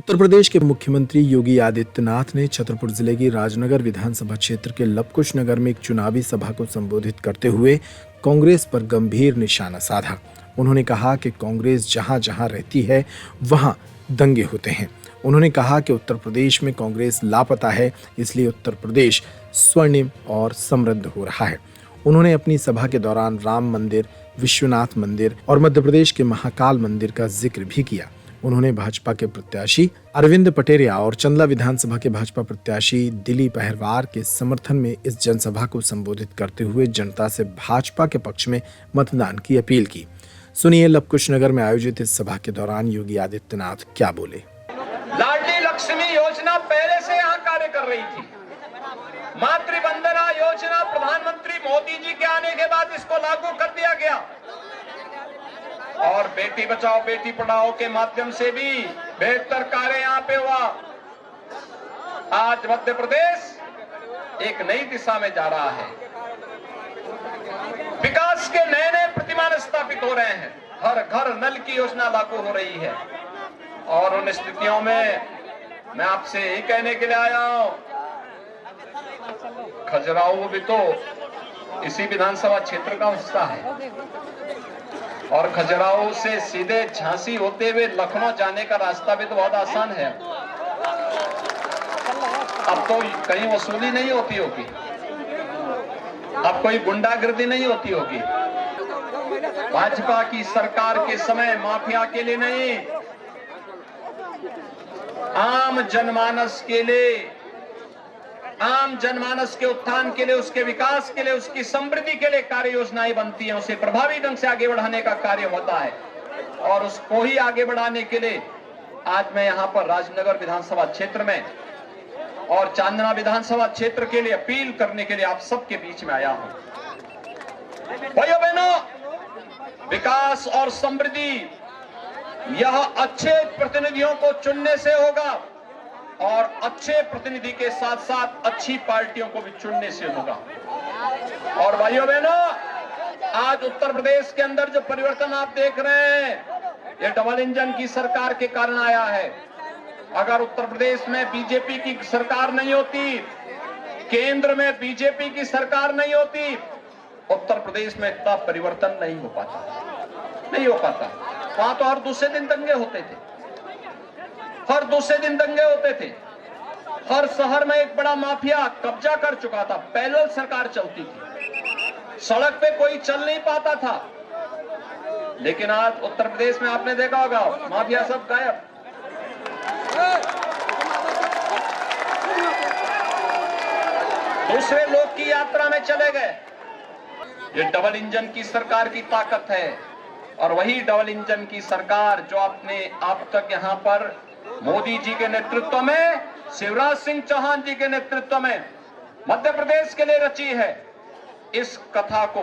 उत्तर प्रदेश के मुख्यमंत्री योगी आदित्यनाथ ने छतरपुर जिले की राजनगर विधानसभा क्षेत्र के लवकुश नगर में एक चुनावी सभा को संबोधित करते हुए कांग्रेस पर गंभीर निशाना साधा। उन्होंने कहा कि कांग्रेस जहां जहां रहती है वहां दंगे होते हैं। उन्होंने कहा कि उत्तर प्रदेश में कांग्रेस लापता है, इसलिए उत्तर प्रदेश स्वर्णिम और समृद्ध हो रहा है। उन्होंने अपनी सभा के दौरान राम मंदिर, विश्वनाथ मंदिर और मध्य प्रदेश के महाकाल मंदिर का जिक्र भी किया। उन्होंने भाजपा के प्रत्याशी अरविंद पटेरिया और चंदला विधानसभा के भाजपा प्रत्याशी दिलीप अहिरवार के समर्थन में इस जनसभा को संबोधित करते हुए जनता से भाजपा के पक्ष में मतदान की अपील की। सुनिए लवकुश नगर में आयोजित इस सभा के दौरान योगी आदित्यनाथ क्या बोले। लाडली लक्ष्मी योजना पहले से यहाँ कार्य कर रही थी। मातृवंदना योजना प्रधानमंत्री मोदी जी के आने के बाद इसको लागू कर दिया गया और बेटी बचाओ बेटी पढ़ाओ के माध्यम से भी बेहतर कार्य यहाँ पे हुआ। आज मध्य प्रदेश एक नई दिशा में जा रहा है। विकास के नए नए प्रतिमान स्थापित हो रहे हैं। हर घर नल की योजना लागू हो रही है और उन स्थितियों में मैं आपसे यही कहने के लिए आया हूं, खजुराहो भी तो इसी विधानसभा क्षेत्र का हिस्सा है और खजुराहो से सीधे झांसी होते हुए लखनऊ जाने का रास्ता भी तो बहुत आसान है। अब तो कहीं वसूली नहीं होती होगी, अब कोई गुंडागर्दी नहीं होती होगी। भाजपा की सरकार के समय माफिया के लिए नहीं, आम जनमानस के लिए, आम जनमानस के उत्थान के लिए, उसके विकास के लिए, उसकी समृद्धि के लिए कार्य योजनाएं बनती हैं। उसे प्रभावी ढंग से आगे बढ़ाने का कार्य होता है और उसको ही आगे बढ़ाने के लिए आज मैं यहां पर राजनगर विधानसभा क्षेत्र में और चांदना विधानसभा क्षेत्र के लिए अपील करने के लिए आप सबके बीच में आया हूं। भाइयों बहनों, विकास और समृद्धि यह अच्छे प्रतिनिधियों को चुनने से होगा और अच्छे प्रतिनिधि के साथ साथ अच्छी पार्टियों को भी चुनने से होगा। और भाइयों बहनों, आज उत्तर प्रदेश के अंदर जो परिवर्तन आप देख रहे हैं, ये डबल इंजन की सरकार के कारण आया है। अगर उत्तर प्रदेश में बीजेपी की सरकार नहीं होती, केंद्र में बीजेपी की सरकार नहीं होती, उत्तर प्रदेश में इतना परिवर्तन नहीं हो पाता। वहां तो हर दूसरे दिन दंगे होते थे, हर दूसरे दिन दंगे होते थे। हर शहर में एक बड़ा माफिया कब्जा कर चुका था। पैरेलल सरकार चलती थी, सड़क पे कोई चल नहीं पाता था। लेकिन आज उत्तर प्रदेश में आपने देखा होगा, माफिया सब गायब। दूसरे लोग की यात्रा में चले गए। ये डबल इंजन की सरकार की ताकत है और वही डबल इंजन की सरकार जो आपने अब तक यहाँ पर मोदी जी के नेतृत्व में, शिवराज सिंह चौहान जी के नेतृत्व में मध्य प्रदेश के लिए रची है। इस कथा को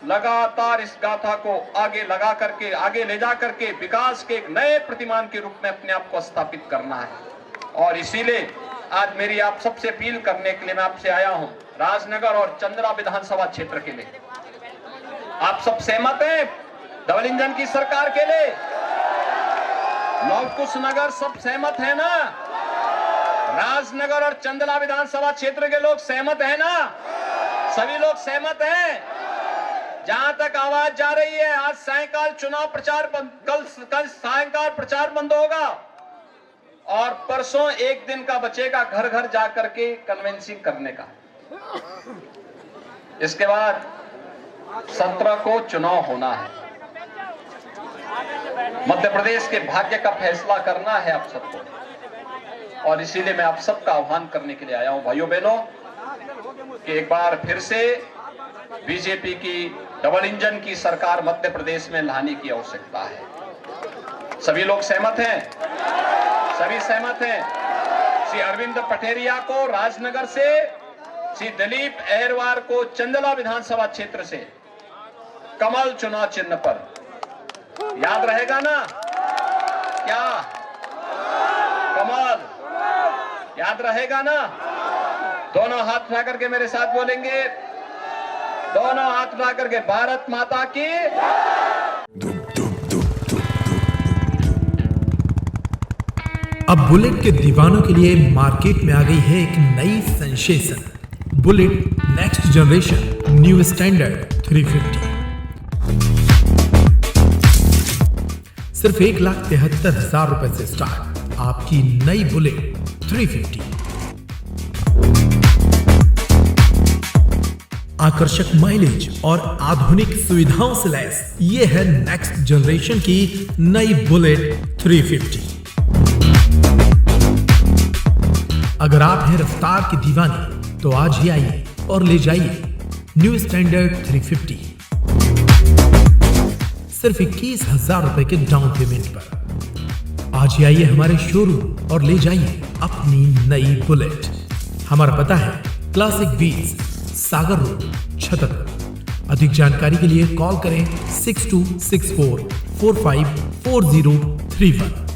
लगातार, इस गाथा को आगे लगा करके, आगे ले जा करके विकास के एक नए प्रतिमान के रूप में अपने आप को स्थापित करना है। और इसीलिए आज मेरी आप सबसे अपील करने के लिए मैं आपसे आया हूं, राजनगर और चंदला विधानसभा क्षेत्र के लिए। आप सब सहमत हैं डबल इंजन की सरकार के लिए? लवकुश नगर सब सहमत है ना? राजनगर और चंदला विधानसभा क्षेत्र के लोग सहमत है ना? सभी लोग सहमत हैं? जहां तक आवाज जा रही है, आज सायंकाल चुनाव प्रचार बंद, कल सायंकाल प्रचार बंद होगा और परसों एक दिन का बचेगा घर घर जाकर के कन्वेंसिंग करने का। इसके बाद 17 को चुनाव होना है। मध्य प्रदेश के भाग्य का फैसला करना है आप सबको और इसीलिए मैं आप सबका आह्वान करने के लिए आया हूं भाइयों बहनों कि एक बार फिर से बीजेपी की डबल इंजन की सरकार मध्य प्रदेश में लाने की आवश्यकता है। सभी लोग सहमत हैं? सभी सहमत हैं? श्री अरविंद पटेरिया को राजनगर से, श्री दिलीप अहिरवार को चंदला विधानसभा क्षेत्र से कमल चुनाव चिन्ह पर। याद रहेगा ना? क्या कमल याद रहेगा ना? दोनों हाथ उठा करके मेरे साथ बोलेंगे, दोनों हाथ उठा करके, भारत माता की। अब बुलेट के दीवानों के लिए मार्केट में आ गई है एक नई sensation, bullet next generation new standard 350। सिर्फ 1,73,000 रुपए से स्टार्ट आपकी नई बुलेट 350। आकर्षक माइलेज और आधुनिक सुविधाओं से लैस ये है नेक्स्ट जनरेशन की नई बुलेट 350। अगर आप हैं रफ्तार की दीवानी तो आज ही आइए और ले जाइए न्यू स्टैंडर्ड 350 सिर्फ 21,000 रुपए के डाउन पेमेंट पर। आज ही आइए हमारे शोरूम और ले जाइए अपनी नई बुलेट। हमारा पता है क्लासिक व्हील्स, सागर रोड, छतरपुर। अधिक जानकारी के लिए कॉल करें 6264454031।